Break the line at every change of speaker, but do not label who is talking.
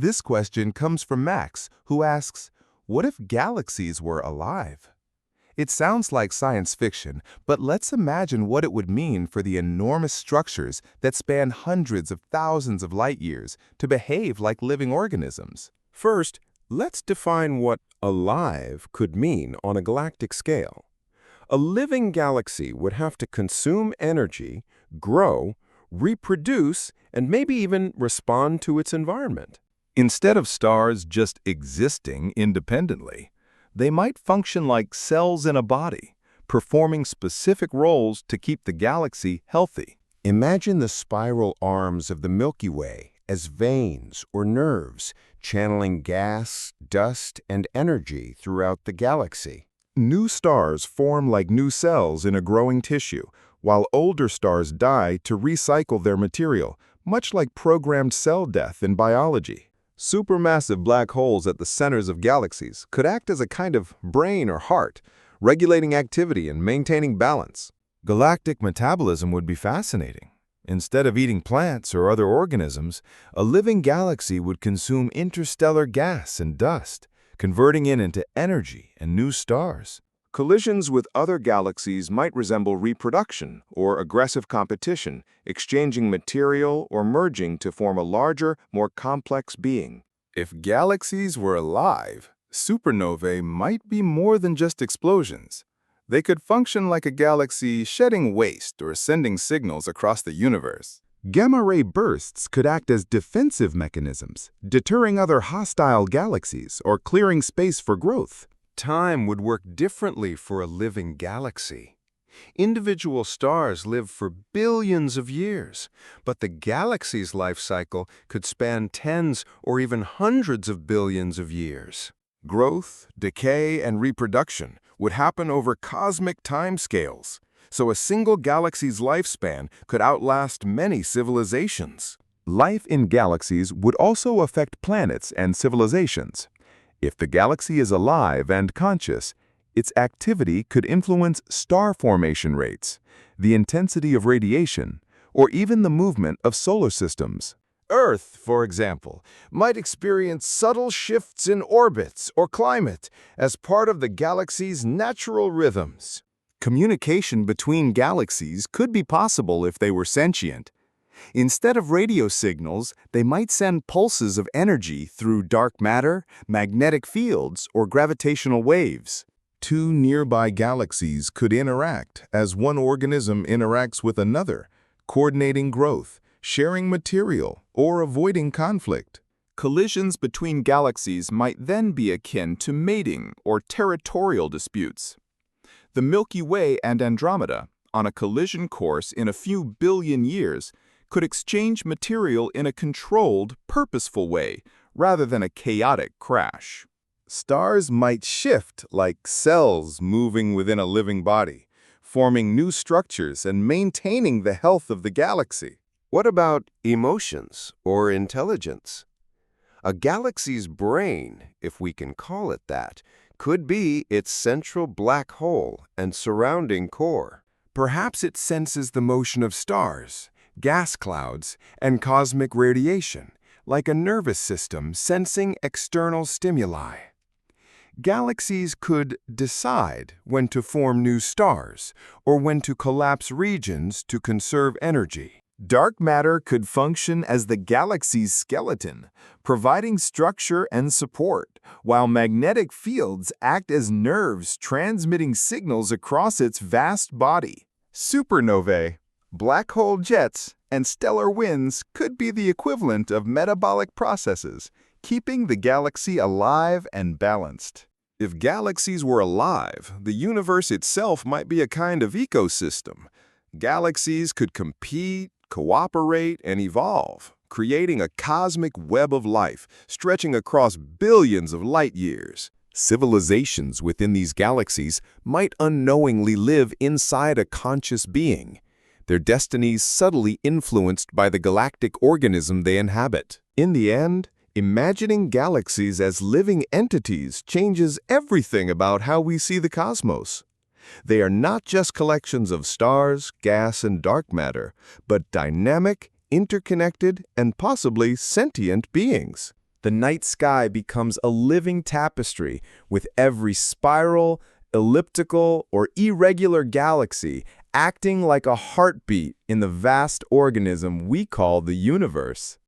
This question comes from Max, who asks, what if galaxies were alive? It sounds like science fiction, but let's imagine what it would mean for the enormous structures that span hundreds of thousands of light years to behave like living organisms.
First, let's define what alive could mean on a galactic scale. A living galaxy would have to consume energy, grow, reproduce, and maybe even respond to its environment.
Instead of stars just existing independently, they might function like cells in a body, performing specific roles to keep the galaxy healthy.
Imagine the spiral arms of the Milky Way as veins or nerves, channeling gas, dust, and energy throughout the galaxy.
New stars form like new cells in a growing tissue, while older stars die to recycle their material, much like programmed cell death in biology. Supermassive black holes at the centers of galaxies could act as a kind of brain or heart, regulating activity and maintaining balance. Galactic metabolism would be fascinating. Instead of eating plants or other organisms, a living galaxy would consume interstellar gas and dust, converting it into energy and new stars. Collisions with other galaxies might resemble reproduction or aggressive competition, exchanging material or merging to form a larger, more complex being. If galaxies were alive, supernovae might be more than just explosions. They could function like a galaxy shedding waste or sending signals across the universe. Gamma-ray bursts could act as defensive mechanisms, deterring other hostile galaxies or clearing space for growth.
Time would work differently for a living galaxy. Individual stars live for billions of years, but the galaxy's life cycle could span tens or even hundreds of billions of years.
Growth, decay, and reproduction would happen over cosmic timescales, so a single galaxy's lifespan could outlast many civilizations. Life in galaxies would also affect planets and civilizations. If the galaxy is alive and conscious, its activity could influence star formation rates, the intensity of radiation, or even the movement of solar systems. Earth, for example, might experience subtle shifts in orbits or climate as part of the galaxy's natural rhythms. Communication between galaxies could be possible if they were sentient. Instead of radio signals, they might send pulses of energy through dark matter, magnetic fields, or gravitational waves. Two nearby galaxies could interact as one organism interacts with another, coordinating growth, sharing material, or avoiding conflict. Collisions between galaxies might then be akin to mating or territorial disputes. The Milky Way and Andromeda, on a collision course in a few billion years, could exchange material in a controlled, purposeful way, rather than a chaotic crash. Stars might shift like cells moving within a living body, forming new structures and maintaining the health of the galaxy.
What about emotions or intelligence? A galaxy's brain, if we can call it that, could be its central black hole and surrounding core.
Perhaps it senses the motion of stars, gas clouds, and cosmic radiation, like a nervous system sensing external stimuli. Galaxies could decide when to form new stars or when to collapse regions to conserve energy. Dark matter could function as the galaxy's skeleton, providing structure and support, while magnetic fields act as nerves transmitting signals across its vast body. Supernovae, black hole jets, and stellar winds could be the equivalent of metabolic processes, keeping the galaxy alive and balanced. If galaxies were alive, the universe itself might be a kind of ecosystem. Galaxies could compete, cooperate, and evolve, creating a cosmic web of life stretching across billions of light years. Civilizations within these galaxies might unknowingly live inside a conscious being, their destinies subtly influenced by the galactic organism they inhabit. In the end, imagining galaxies as living entities changes everything about how we see the cosmos. They are not just collections of stars, gas, and dark matter, but dynamic, interconnected, and possibly sentient beings.
The night sky becomes a living tapestry, with every spiral, elliptical, or irregular galaxy acting like a heartbeat in the vast organism we call the universe.